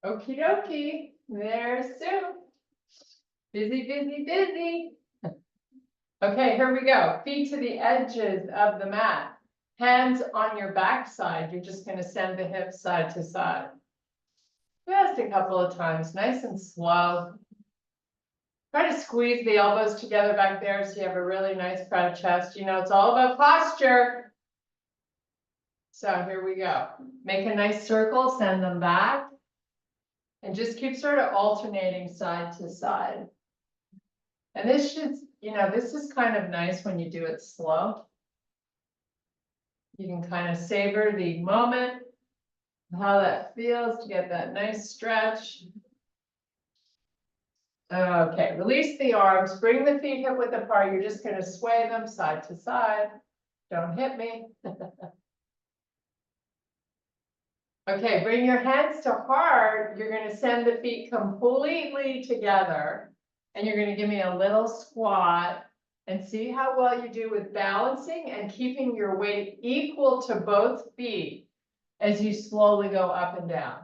Okie dokie, there's Sue. Busy, busy, busy. Okay, here we go. Feet to the edges of the mat. Hands on your back side. You're just gonna send the hips side to side. Just a couple of times, nice and slow. Try to squeeze the elbows together back there so you have a really nice proud chest. You know, it's all about posture. So here we go. Make a nice circle, send them back. And just keep sort of alternating side to side. And this should, you know, this is kind of nice when you do it slow. You can kind of savor the moment, how that feels to get that nice stretch. Okay, release the arms, bring the feet hip width apart. You're just going to sway them side to side. Don't hit me. Okay, bring your hands to heart. You're going to send the feet completely together. And you're going to give me a little squat and see how well you do with balancing and keeping your weight equal to both feet as you slowly go up and down.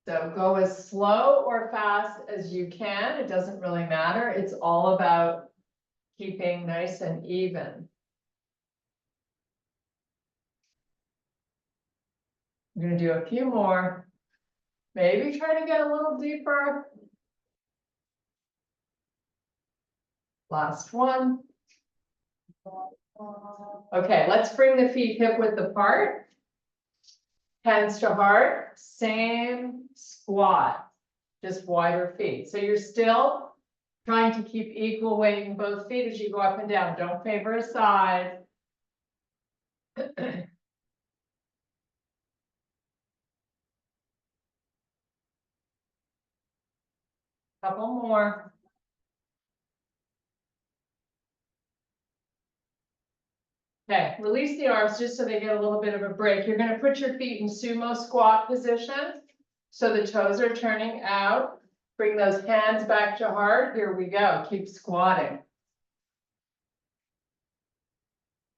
So go as slow or fast as you can. It doesn't really matter. It's all about keeping nice and even. I'm going to do a few more. Maybe try to get a little deeper. Last one. Okay, let's bring the feet hip width apart. Hands to heart, same squat, just wider feet. So you're still trying to keep equal weight in both feet as you go up and down. Don't favor a side. Couple more. Okay, release the arms just so they get a little bit of a break. You're going to put your feet in sumo squat position. So the toes are turning out. Bring those hands back to heart. Here we go. Keep squatting.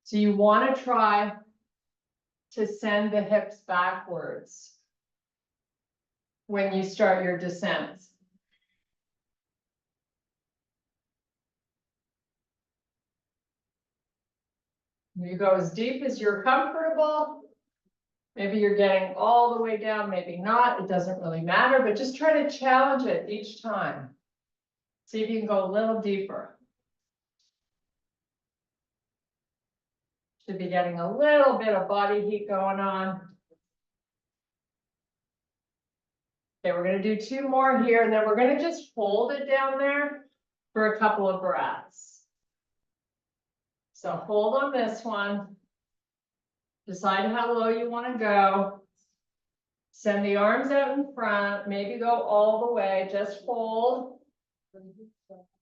So you want to try to send the hips backwards when you start your descents. You go as deep as you're comfortable. Maybe you're getting all the way down, maybe not. It doesn't really matter, but just try to challenge it each time. See if you can go a little deeper. Should be getting a little bit of body heat going on. Okay, we're going to do two more here, and then we're going to just hold it down there for a couple of breaths. So hold on this one. Decide how low you want to go. Send the arms out in front, maybe go all the way, just hold.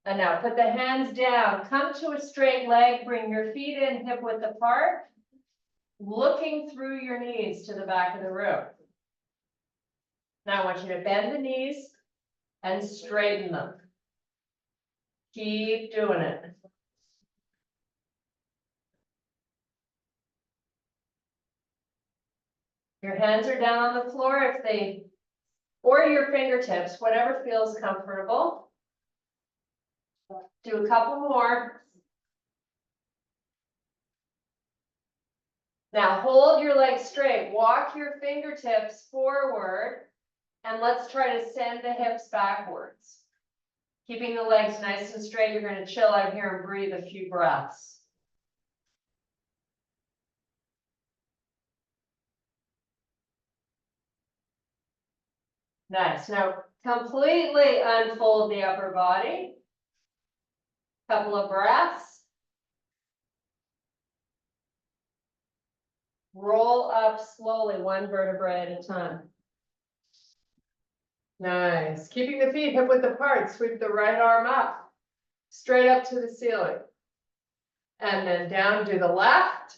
And now put the hands down, come to a straight leg, bring your feet in hip width apart, looking through your knees to the back of the room. Now I want you to bend the knees and straighten them. Keep doing it. Your hands are down on the floor if they, or your fingertips, whatever feels comfortable. Do a couple more. Now hold your legs straight, walk your fingertips forward, and let's try to send the hips backwards. Keeping the legs nice and straight, you're going to chill out here and breathe a few breaths. Nice. Now completely unfold the upper body. Couple of breaths. Roll up slowly, one vertebrae at a time. Nice. Keeping the feet hip width apart, sweep the right arm up, straight up to the ceiling. And then down to the left.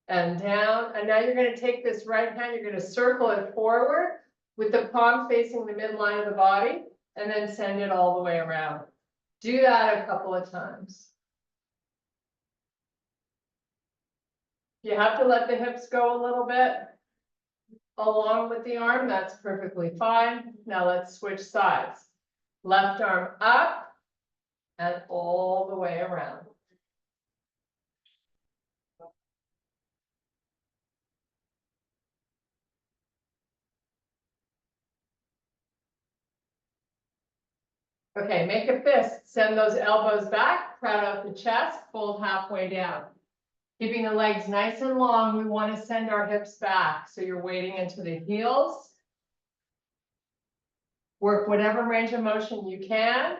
And down, and now you're gonna take this right hand, you're gonna circle it forward with the palm facing the midline of the body, and then send it all the way around. Do that a couple of times. You have to let the hips go a little bit along with the arm, that's perfectly fine. Now let's switch sides. Left arm up and all the way around. Okay, make a fist, send those elbows back, crowd out the chest, fold halfway down. Keeping the legs nice and long, we want to send our hips back. So you're weighting into the heels. Work whatever range of motion you can.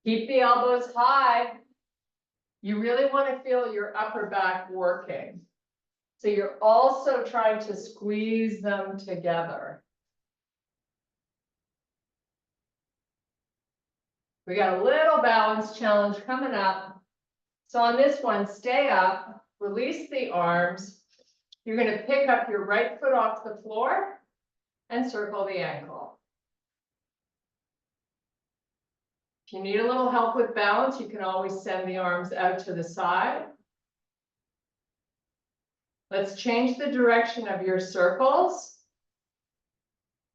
Keep the elbows high. You really want to feel your upper back working. So you're also trying to squeeze them together. We got a little balance challenge coming up. So on this one, stay up, release the arms. You're going to pick up your right foot off the floor and circle the ankle. If you need a little help with balance, you can always send the arms out to the side. Let's change the direction of your circles.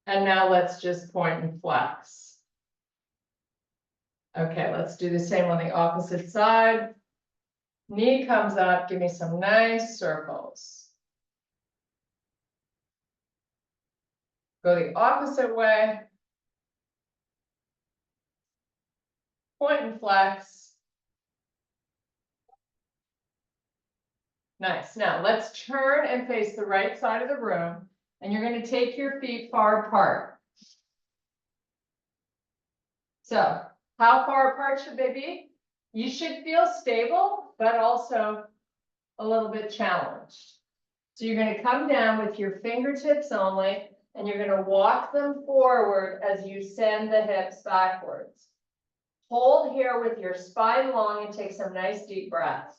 And now let's just point and flex. Okay, let's do the same on the opposite side. Knee comes up, give me some nice circles. Go the opposite way. Point and flex. Nice. Now let's turn and face the right side of the room. And you're going to take your feet far apart. So how far apart should they be? You should feel stable, but also a little bit challenged. So you're going to come down with your fingertips only, and you're going to walk them forward as you send the hips backwards. Hold here with your spine long and take some nice deep breaths.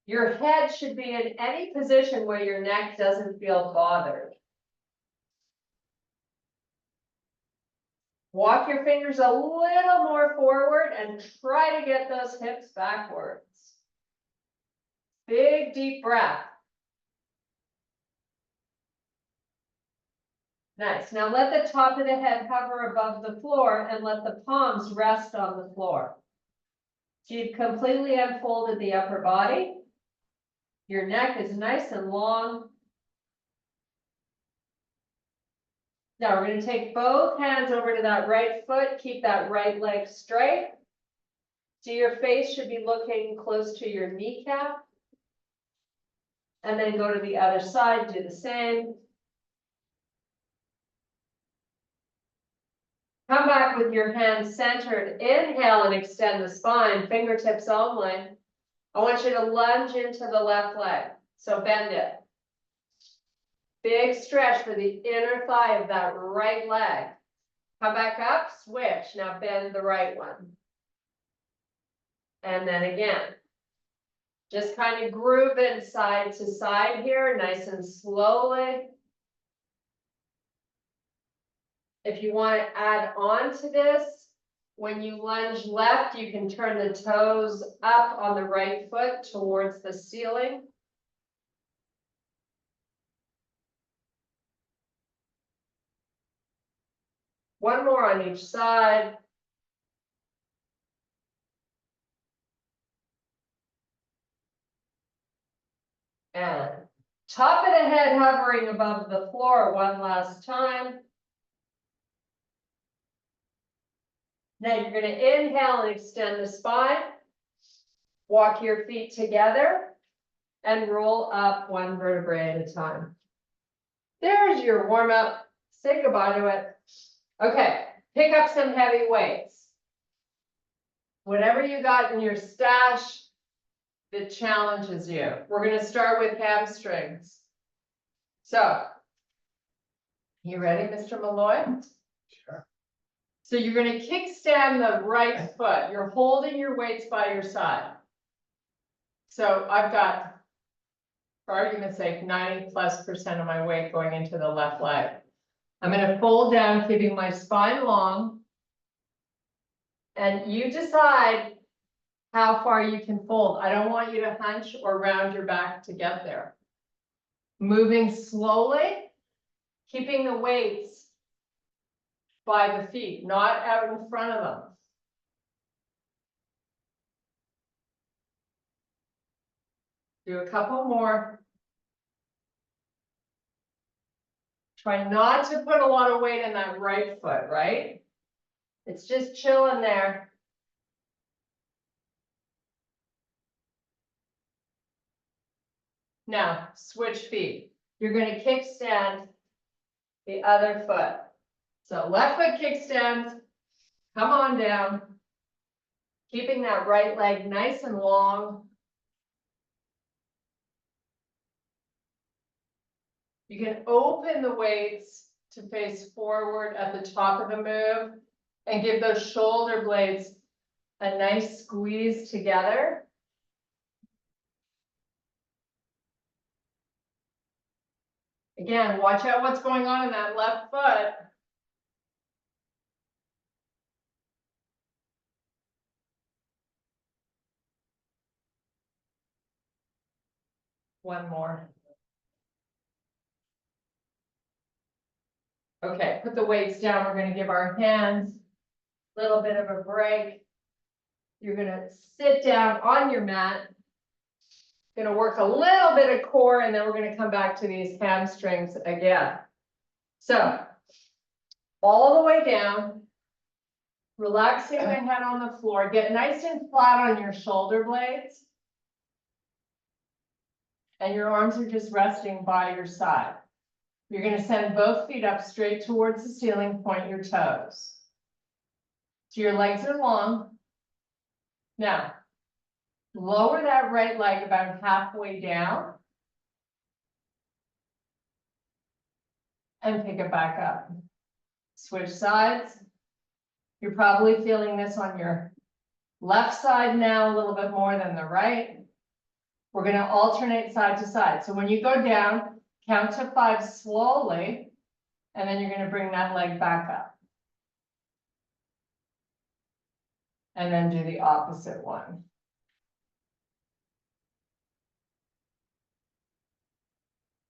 Your head should be in any position where your neck doesn't feel bothered. Walk your fingers a little more forward and try to get those hips backwards. Big deep breath. Nice. Now let the top of the head hover above the floor and let the palms rest on the floor. So you've completely unfolded the upper body. Your neck is nice and long. Now we're going to take both hands over to that right foot. Keep that right leg straight. So your face should be looking close to your kneecap. And then go to the other side, do the same. Come back with your hands centered. Inhale and extend the spine, fingertips only. I want you to lunge into the left leg. So bend it. Big stretch for the inner thigh of that right leg. Come back up, switch. Now bend the right one. And then again. Just kind of groove it side to side here, nice and slowly. If you want to add on to this, when you lunge left, you can turn the toes up on the right foot towards the ceiling. One more on each side. And top of the head hovering above the floor one last time. Now you're going to inhale and extend the spine. Walk your feet together and roll up one vertebrae at a time. There's your warm up. Say goodbye to it. Okay, pick up some heavy weights. Whatever you got in your stash that challenges you. We're going to start with hamstrings. So, you ready, Mr. Malloy? Sure. So you're gonna kickstand the right foot. You're holding your weights by your side. So I've got, for argument's sake, 90+% of my weight going into the left leg. I'm gonna fold down, keeping my spine long. And you decide how far you can fold. I don't want you to hunch or round your back to get there. Moving slowly, keeping the weights by the feet, not out in front of them. Do a couple more. Try not to put a lot of weight in that right foot, right? It's just chilling there. Now, switch feet. You're gonna kickstand the other foot. So left foot kickstands, come on down. Keeping that right leg nice and long. You can open the weights to face forward at the top of the move and give those shoulder blades a nice squeeze together. Again, watch out what's going on in that left foot. One more. Okay, put the weights down. We're gonna give our hands a little bit of a break. You're gonna sit down on your mat. Gonna work a little bit of core, and then we're gonna come back to these hamstrings again. So, all the way down, relaxing the head on the floor, get nice and flat on your shoulder blades. And your arms are just resting by your side. You're gonna send both feet up straight towards the ceiling, point your toes. So your legs are long. Now, lower that right leg about halfway down. And pick it back up. Switch sides. You're probably feeling this on your left side now a little bit more than the right. We're gonna alternate side to side. So when you go down, count to 5 slowly, and then you're gonna bring that leg back up. And then do the opposite one.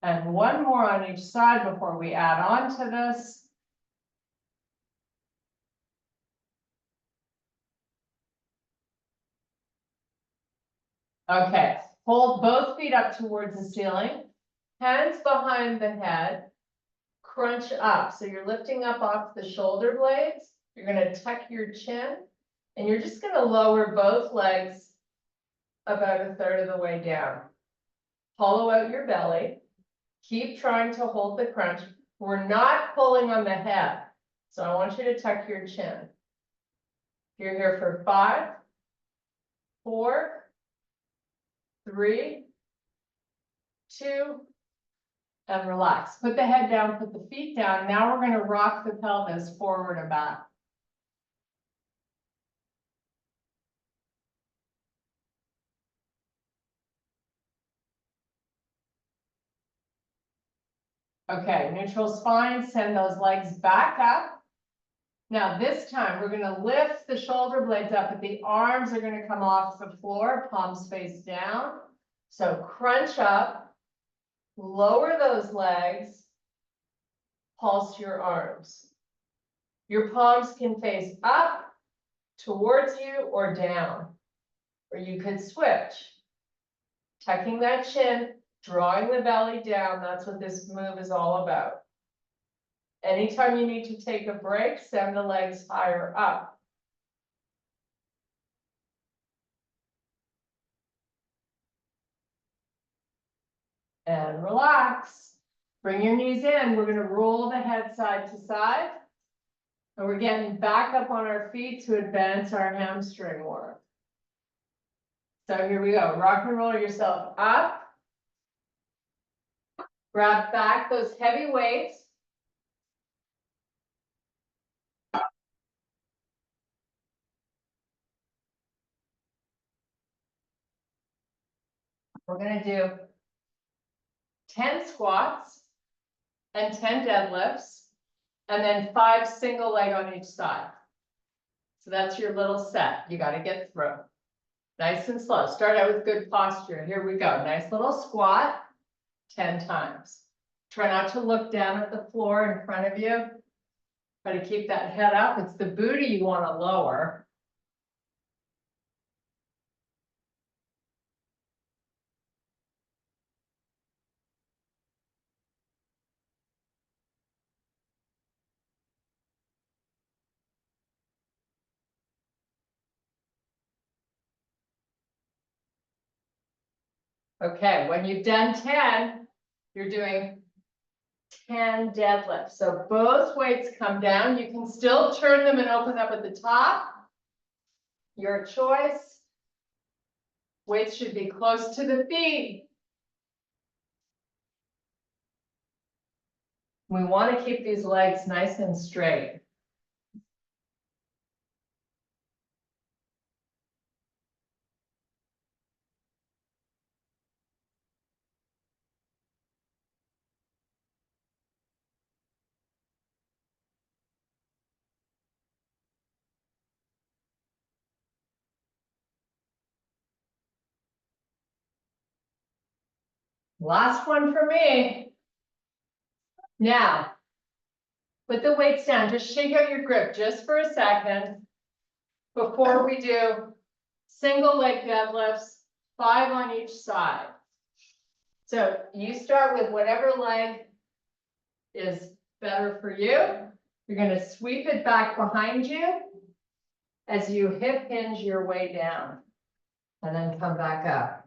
And one more on each side before we add on to this. Okay, hold both feet up towards the ceiling, hands behind the head, crunch up. So you're lifting up off the shoulder blades. You're gonna tuck your chin, and you're just gonna lower both legs about a third of the way down. Hollow out your belly. Keep trying to hold the crunch. We're not pulling on the head, so I want you to tuck your chin. You're here for 5, 4, 3, 2, and relax. Put the head down, put the feet down. Now we're gonna rock the pelvis forward and back. Okay, neutral spine, send those legs back up. Now this time, we're gonna lift the shoulder blades up, but the arms are gonna come off the floor, palms face down. So crunch up, lower those legs, pulse your arms. Your palms can face up, towards you, or down. Or you could switch. Tucking that chin, drawing the belly down, that's what this move is all about. Anytime you need to take a break, send the legs higher up. And relax. Bring your knees in. We're gonna roll the head side to side. And we're getting back up on our feet to advance our hamstring work. So here we go. Rock and roll yourself up. Grab back those heavy weights. We're gonna do 10 squats and 10 deadlifts, and then 5 single leg on each side. So that's your little set you gotta get through. Nice and slow. Start out with good posture. Here we go. Nice little squat, 10 times. Try not to look down at the floor in front of you. Try to keep that head up. It's the booty you wanna lower. Okay, when you've done 10, you're doing 10 deadlifts. So both weights come down. You can still turn them and open up at the top. Your choice. Weights should be close to the feet. We want to keep these legs nice and straight. Last one for me. Now, put the weights down. Just shake out your grip just for a second before we do single leg deadlifts, 5 on each side. So you start with whatever leg is better for you. You're going to sweep it back behind you as you hip hinge your way down and then come back up.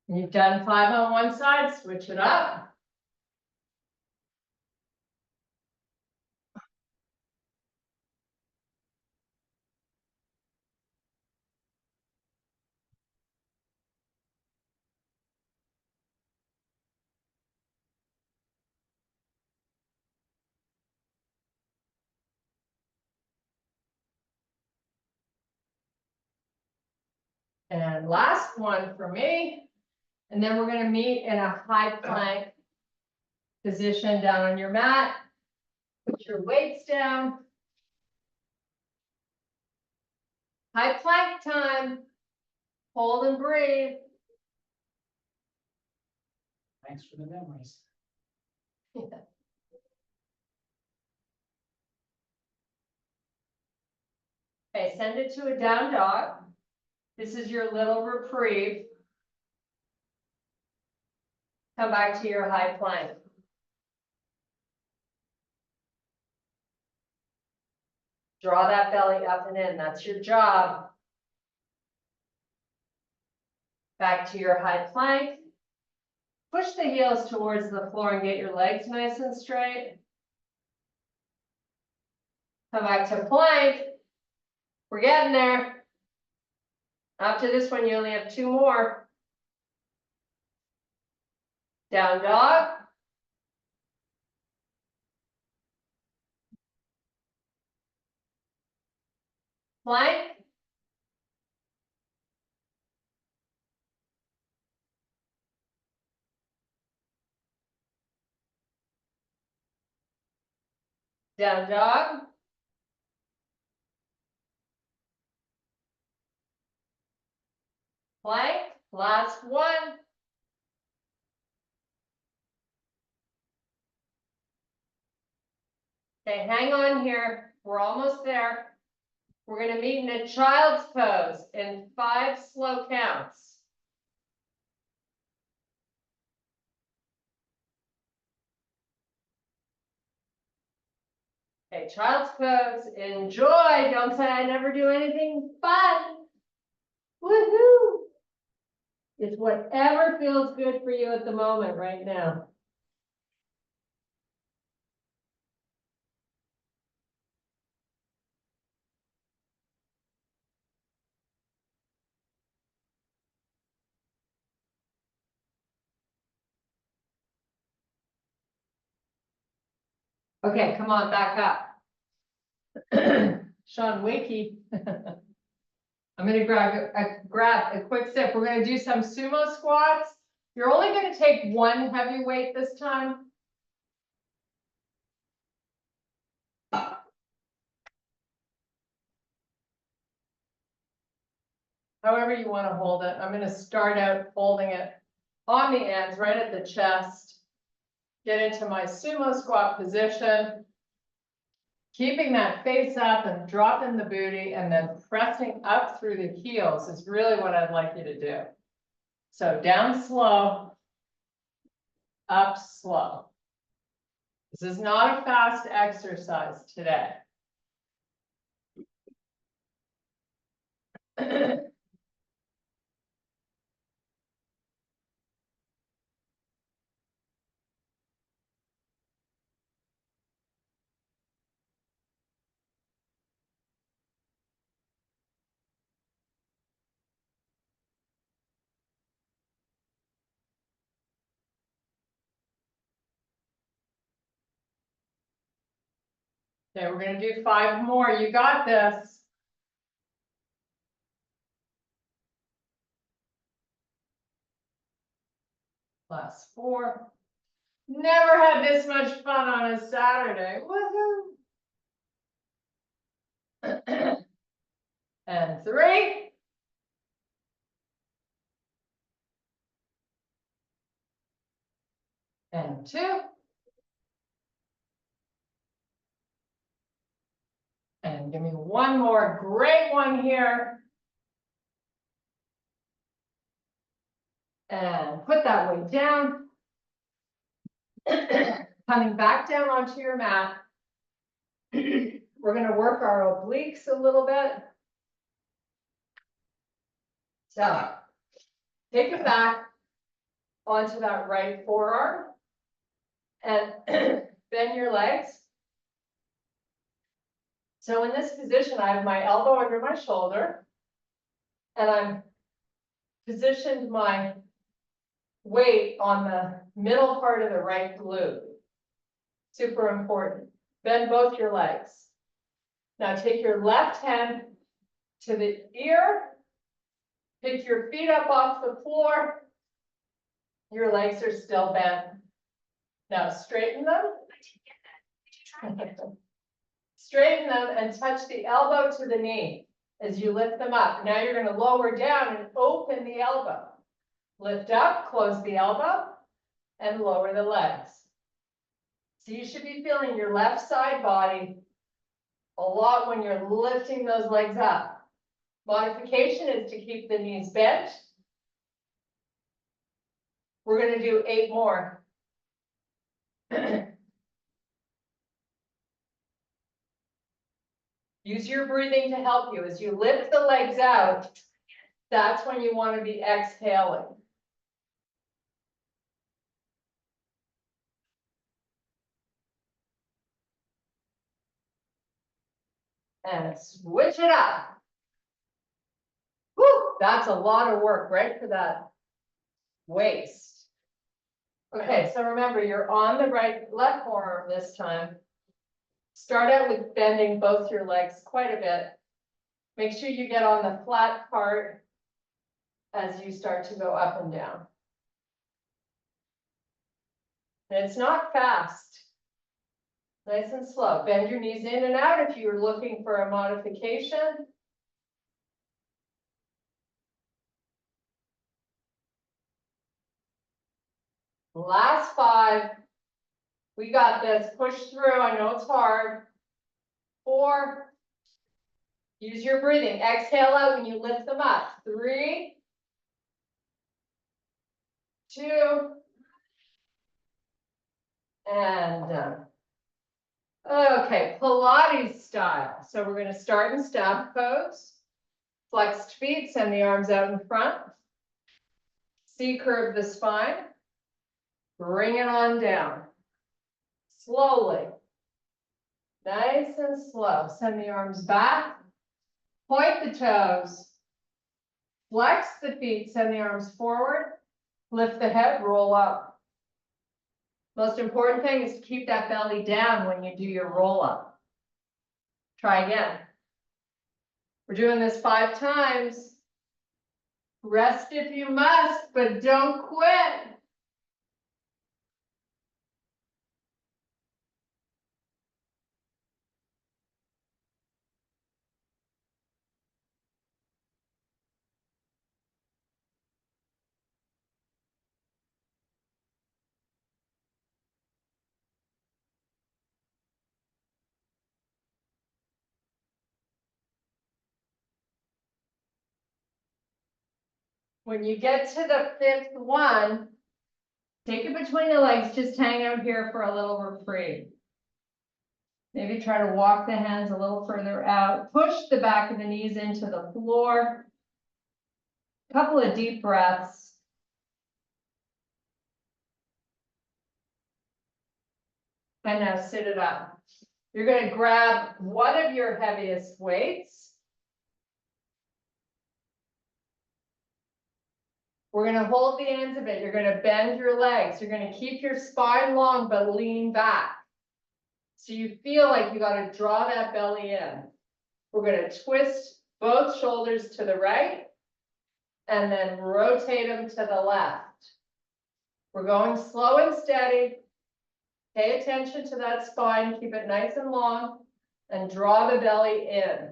You've done 5 on one side, switch it up. And last one for me. And then we're going to meet in a high plank position down on your mat. Put your weights down. High plank time. Hold and breathe. Thanks for the memories. Okay, send it to a down dog. This is your little reprieve. Come back to your high plank. Draw that belly up and in. That's your job. Back to your high plank. Push the heels towards the floor and get your legs nice and straight. Come back to plank. We're getting there. After this one, you only have 2 more. Down dog. Plank. Down dog. Plank. Last one. Okay, hang on here. We're almost there. We're going to meet in a child's pose in 5 slow counts. Okay, child's pose. Enjoy. Don't say I never do anything fun. Woohoo! It's whatever feels good for you at the moment right now. Okay, come on, back up. Sean Wakey. I'm gonna grab a quick sip. We're gonna do some sumo squats. You're only gonna take one heavy weight this time. However you wanna hold it. I'm gonna start out holding it on the ends, right at the chest. Get into my sumo squat position. Keeping that face up and dropping the booty and then pressing up through the heels is really what I'd like you to do. So down slow, up slow. This is not a fast exercise today. Okay, we're gonna do 5 more. You got this. Last 4. Never had this much fun on a Saturday. Woohoo! And 3. And 2. And give me one more great one here. And put that weight down. Coming back down onto your mat. We're going to work our obliques a little bit. So take it back onto that right forearm and bend your legs. So in this position, I have my elbow under my shoulder and I'm positioned my weight on the middle part of the right glute. Super important. Bend both your legs. Now take your left hand to the ear. Pick your feet up off the floor. Your legs are still bent. Now straighten them. Straighten them and touch the elbow to the knee as you lift them up. Now you're going to lower down and open the elbow. Lift up, close the elbow, and lower the legs. So you should be feeling your left side body a lot when you're lifting those legs up. Modification is to keep the knees bent. We're going to do 8 more. Use your breathing to help you. As you lift the legs out, that's when you want to be exhaling. And switch it up. Whew, that's a lot of work, right, for that waist. Okay, so remember, you're on the left forearm this time. Start out with bending both your legs quite a bit. Make sure you get on the flat part as you start to go up and down. And it's not fast. Nice and slow. Bend your knees in and out if you're looking for a modification. Last 5. We got this. Push through. I know it's hard. 4. Use your breathing. Exhale out when you lift them up. 3, 2, and done. Okay, Pilates style. So we're going to start in staff pose. Flexed feet, send the arms out in front. C-curve the spine. Bring it on down. Slowly. Nice and slow. Send the arms back. Point the toes. Flex the feet, send the arms forward. Lift the head, roll up. Most important thing is to keep that belly down when you do your roll up. Try again. We're doing this 5 times. Rest if you must, but don't quit. When you get to the 5th one, take it between the legs, just hang out here for a little reprieve. Maybe try to walk the hands a little further out. Push the back of the knees into the floor. Couple of deep breaths. And now sit it up. You're going to grab one of your heaviest weights. We're going to hold the ends of it. You're going to bend your legs. You're going to keep your spine long, but lean back. So you feel like you got to draw that belly in. We're going to twist both shoulders to the right and then rotate them to the left. We're going slow and steady. Pay attention to that spine. Keep it nice and long and draw the belly in.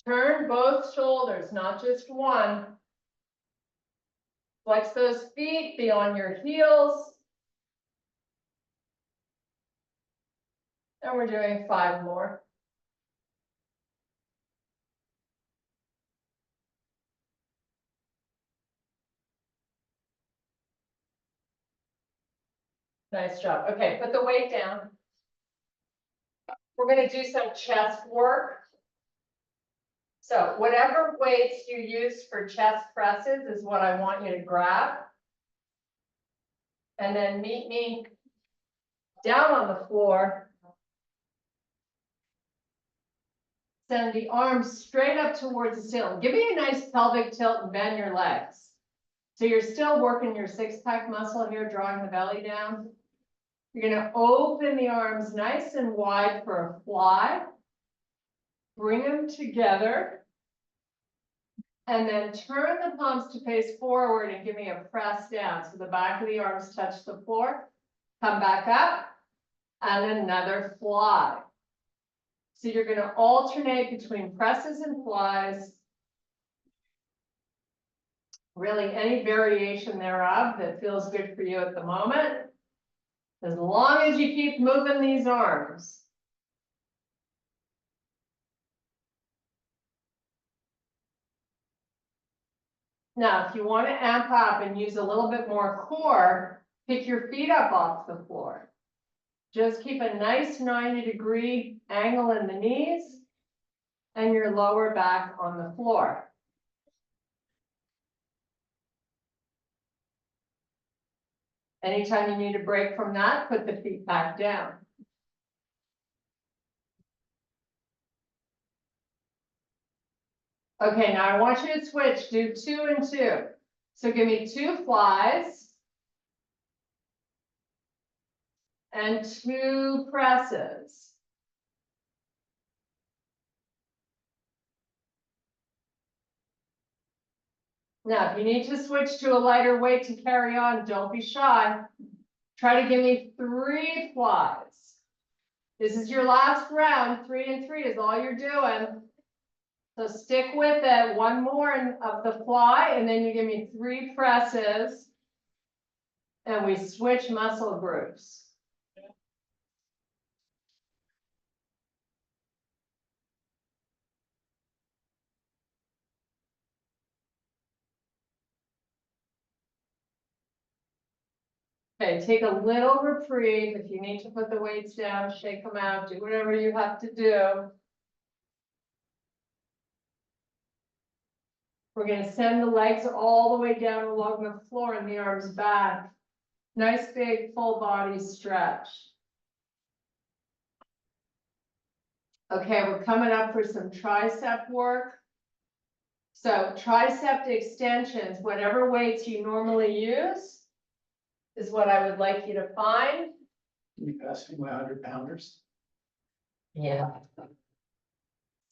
Turn both shoulders, not just one. Flex those feet, be on your heels. And we're doing 5 more. Nice job. Okay, put the weight down. We're going to do some chest work. So whatever weights you use for chest presses is what I want you to grab. And then meet me down on the floor. Send the arms straight up towards the ceiling. Give me a nice pelvic tilt and bend your legs. So you're still working your 6-pack muscle here, drawing the belly down. You're going to open the arms nice and wide for a fly. Bring them together. And then turn the palms to face forward and give me a press down. So the back of the arms touch the floor. Come back up. And another fly. So you're going to alternate between presses and flies. Really any variation thereof that feels good for you at the moment. As long as you keep moving these arms. Now, if you want to amp up and use a little bit more core, pick your feet up off the floor. Just keep a nice 90-degree angle in the knees and your lower back on the floor. Anytime you need a break from that, put the feet back down. Okay, now I want you to switch, do 2 and 2. So give me 2 flies and 2 presses. Now, if you need to switch to a lighter weight to carry on, don't be shy. Try to give me 3 flies. This is your last round. 3 and 3 is all you're doing. So stick with it. 1 more of the fly, and then you give me 3 presses. And we switch muscle groups. Okay, take a little reprieve. If you need to put the weights down, shake them out, do whatever you have to do. We're gonna send the legs all the way down along the floor and the arms back. Nice big full body stretch. Okay, we're coming up for some tricep work. So tricep extensions, whatever weights you normally use, is what I would like you to find. You asked me my 100-pounders. Yeah.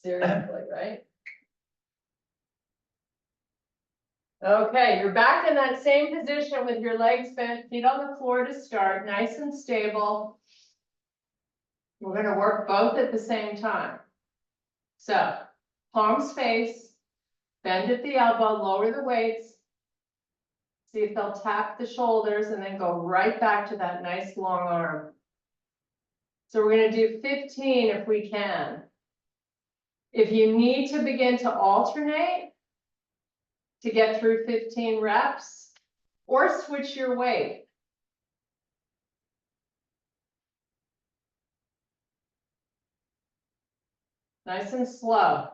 Seriously, right? Okay, you're back in that same position with your legs bent, feet on the floor to start, nice and stable. We're gonna work both at the same time. So, palms face, bend at the elbow, lower the weights. See if they'll tap the shoulders and then go right back to that nice long arm. So we're gonna do 15 if we can. If you need to begin to alternate to get through 15 reps, or switch your weight. Nice and slow.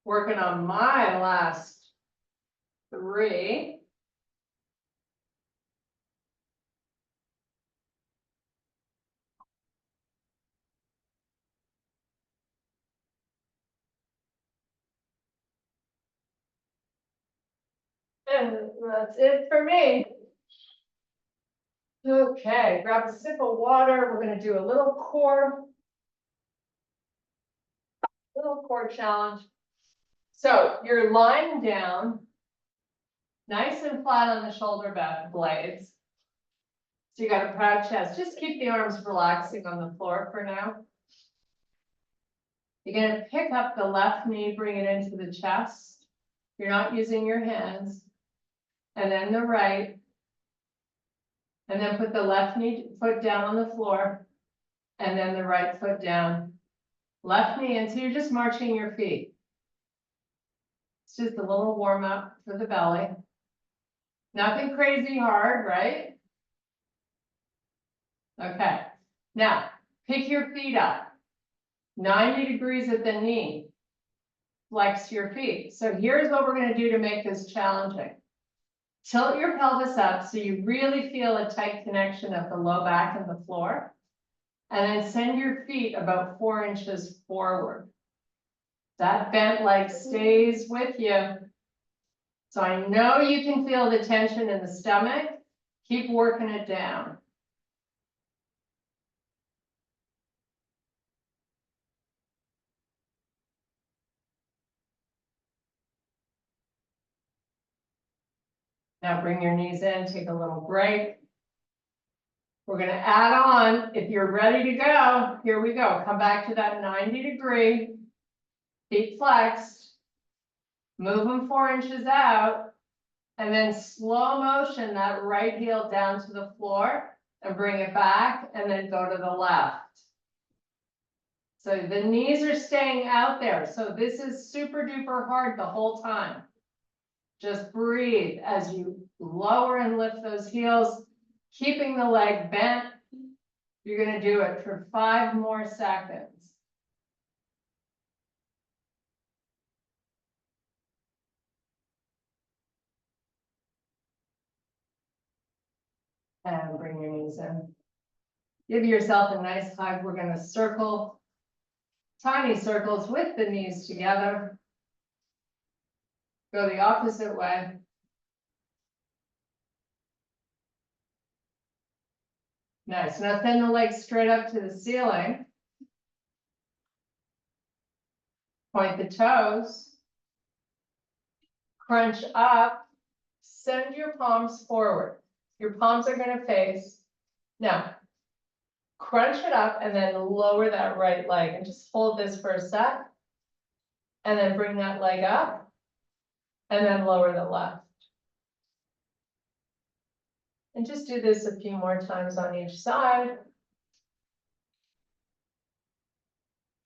Working on my last 3. And that's it for me. Okay, grab a sip of water. We're gonna do a little core challenge. So you're lying down, nice and flat on the shoulder blades. So you got a proud chest. Just keep the arms relaxing on the floor for now. You're gonna pick up the left knee, bring it into the chest. You're not using your hands. And then the right. And then put the left foot down on the floor. And then the right foot down. Left knee in, so you're just marching your feet. It's just a little warm up for the belly. Nothing crazy hard, right? Okay, now pick your feet up. 90 degrees at the knee. Flex your feet. So here's what we're gonna do to make this challenging. Tilt your pelvis up so you really feel a tight connection of the low back and the floor. And then send your feet about 4 inches forward. That bent leg stays with you. So I know you can feel the tension in the stomach. Keep working it down. Now bring your knees in, take a little break. We're gonna add on, if you're ready to go, here we go. Come back to that 90 degree, feet flexed. Move them 4 inches out. And then slow motion that right heel down to the floor and bring it back and then go to the left. So the knees are staying out there. So this is super duper hard the whole time. Just breathe as you lower and lift those heels, keeping the leg bent. You're gonna do it for 5 more seconds. And bring your knees in. Give yourself a nice hug. We're gonna circle, tiny circles with the knees together. Go the opposite way. Nice. Now send the legs straight up to the ceiling. Point the toes. Crunch up. send your palms forward. Your palms are gonna face. Now, crunch it up and then lower that right leg and just hold this for a sec. And then bring that leg up. And then lower the left. And just do this a few more times on each side.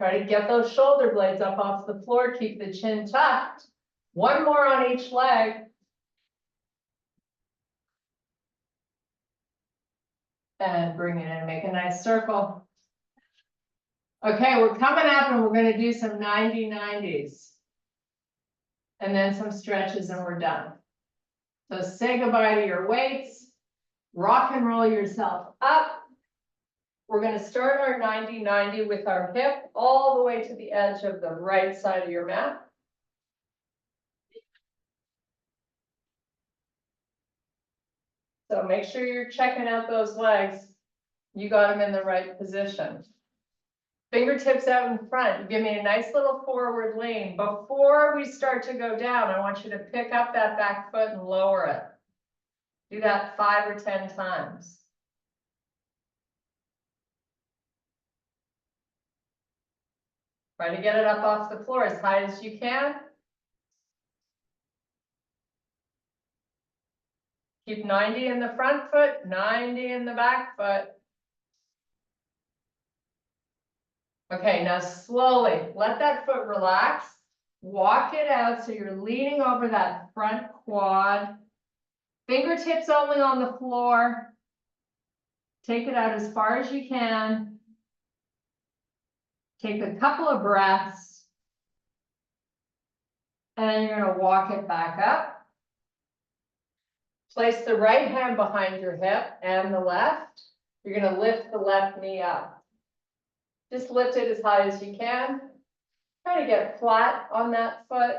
Try to get those shoulder blades up off the floor, keep the chin tucked. One more on each leg. And bring it in, make a nice circle. Okay, we're coming up and we're gonna do some 90-90s. And then some stretches and we're done. So say goodbye to your weights, rock and roll yourself up. We're gonna start our 90-90 with our hip all the way to the edge of the right side of your mat. So make sure you're checking out those legs. You got them in the right position. Fingertips out in front. Give me a nice little forward lean. Before we start to go down, I want you to pick up that back foot and lower it. Do that 5 or 10 times. Try to get it up off the floor as high as you can. Keep 90 in the front foot, 90 in the back foot. Okay, now slowly let that foot relax. Walk it out so you're leaning over that front quad. Fingertips only on the floor. Take it out as far as you can. Take a couple of breaths. And you're going to walk it back up. Place the right hand behind your hip and the left. You're going to lift the left knee up. Just lift it as high as you can. Try to get flat on that foot.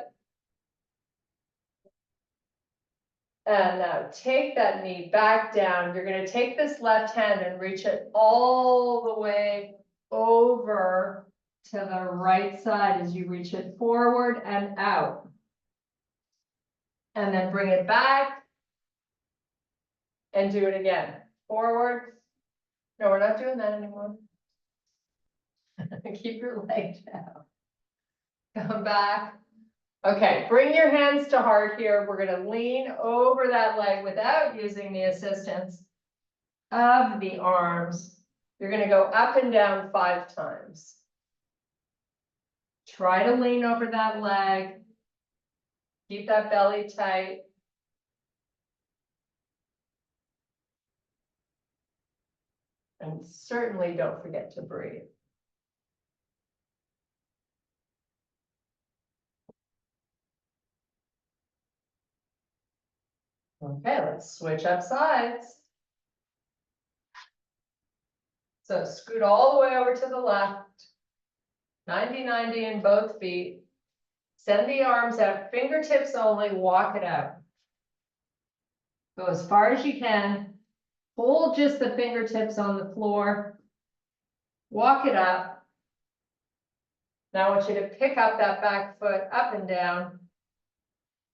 And now take that knee back down. You're going to take this left hand and reach it all the way over to the right side as you reach it forward and out. And then bring it back. And do it again. Forward. No, we're not doing that anymore. Keep your leg down. Come back. Okay, bring your hands to heart here. We're going to lean over that leg without using the assistance of the arms. You're going to go up and down 5 times. Try to lean over that leg. Keep that belly tight. And certainly don't forget to breathe. Okay, let's switch up sides. So scoot all the way over to the left. 90-90 in both feet. Send the arms out, fingertips only, walk it out. Go as far as you can. Hold just the fingertips on the floor. Walk it up. Now I want you to pick up that back foot up and down.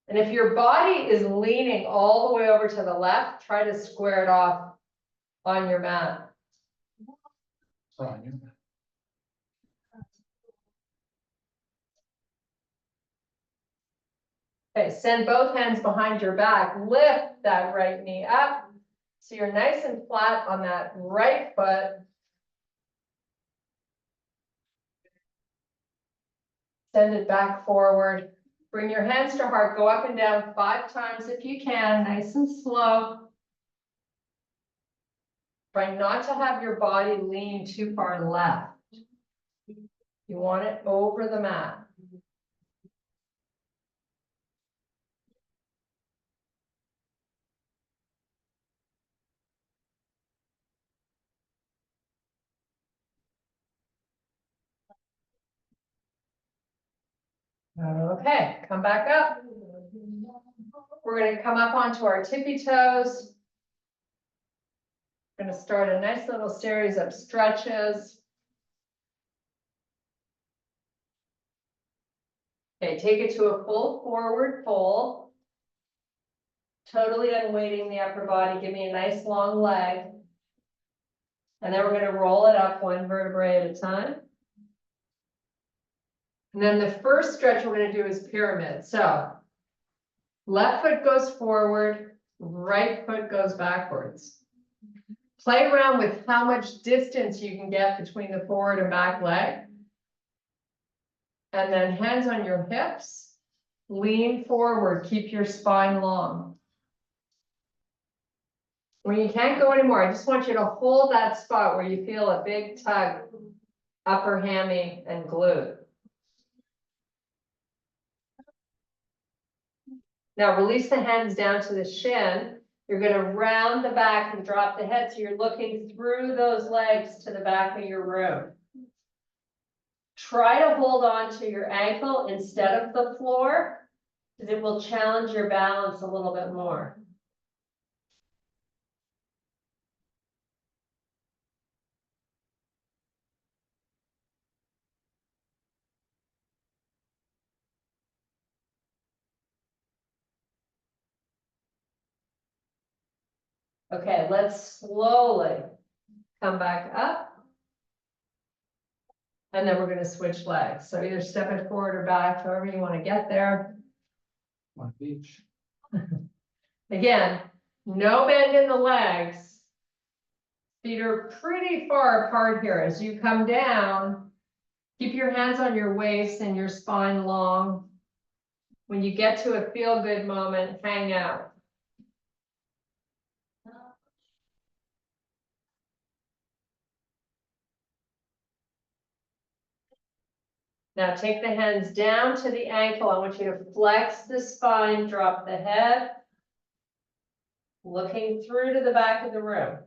And if your body is leaning all the way over to the left, try to square it off on your mat. Okay, send both hands behind your back. Lift that right knee up. So you're nice and flat on that right foot. Send it back forward. Bring your hands to heart. Go up and down 5 times if you can, nice and slow. Try not to have your body lean too far left. You want it over the mat. Okay, come back up. We're going to come up onto our tippy toes. We're going to start a nice little series of stretches. Okay, take it to a full forward fold. totally unweighting the upper body. Give me a nice long leg. And then we're gonna roll it up one vertebrae at a time. And then the first stretch we're gonna do is pyramid. So left foot goes forward, right foot goes backwards. Play around with how much distance you can get between the forward and back leg. And then hands on your hips, lean forward, keep your spine long. When you can't go anymore, I just want you to hold that spot where you feel a big tug, upper hammy and glute. Now release the hands down to the shin. You're going to round the back and drop the head so you're looking through those legs to the back of your room. Try to hold on to your ankle instead of the floor, because it will challenge your balance a little bit more. Okay, let's slowly come back up. And then we're going to switch legs. So either step it forward or back, however you want to get there. One each. Again, no bend in the legs. Feet are pretty far apart here. As you come down, keep your hands on your waist and your spine long. When you get to a feel-good moment, hang out. Now take the hands down to the ankle. I want you to flex the spine, drop the head, looking through to the back of the room.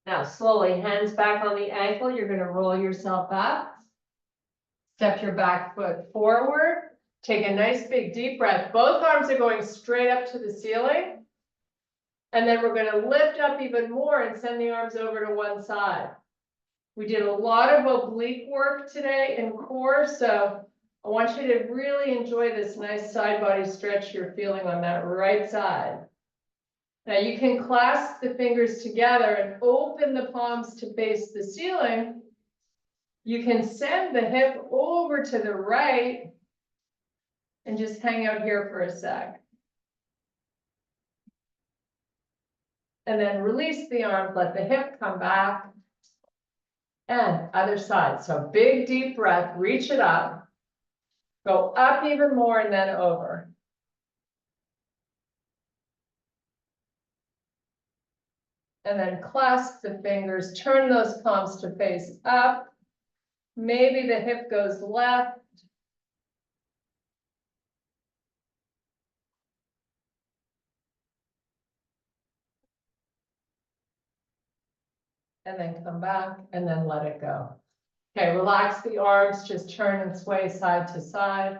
Now slowly, hands back on the ankle. You're going to roll yourself up. Step your back foot forward. Take a nice big deep breath. Both arms are going straight up to the ceiling. And then we're going to lift up even more and send the arms over to one side. We did a lot of oblique work today in core, so I want you to really enjoy this nice side body stretch you're feeling on that right side. Now you can clasp the fingers together and open the palms to face the ceiling. You can send the hip over to the right and just hang out here for a sec. And then release the arms, let the hip come back. And other side. So big deep breath, reach it up. Go up even more and then over. And then clasp the fingers, turn those palms to face up. Maybe the hip goes left. And then come back and then let it go. Okay, relax the arms, just turn and sway side to side.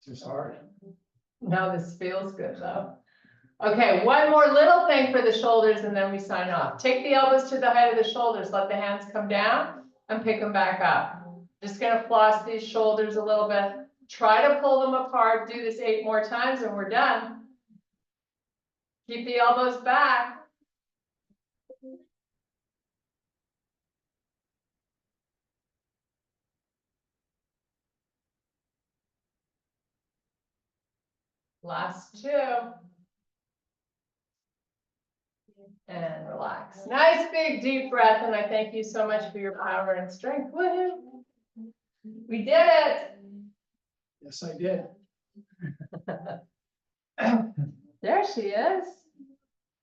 Too hard. Now this feels good though. Okay, one more little thing for the shoulders and then we sign off. Take the elbows to the height of the shoulders, let the hands come down and pick them back up. Just gonna floss these shoulders a little bit. Try to pull them apart, do this 8 more times and we're done. Keep the elbows back. Last 2. And relax. Nice big deep breath. And I thank you so much for your power and strength. Woohoo! We did it. Yes, I did. There she is.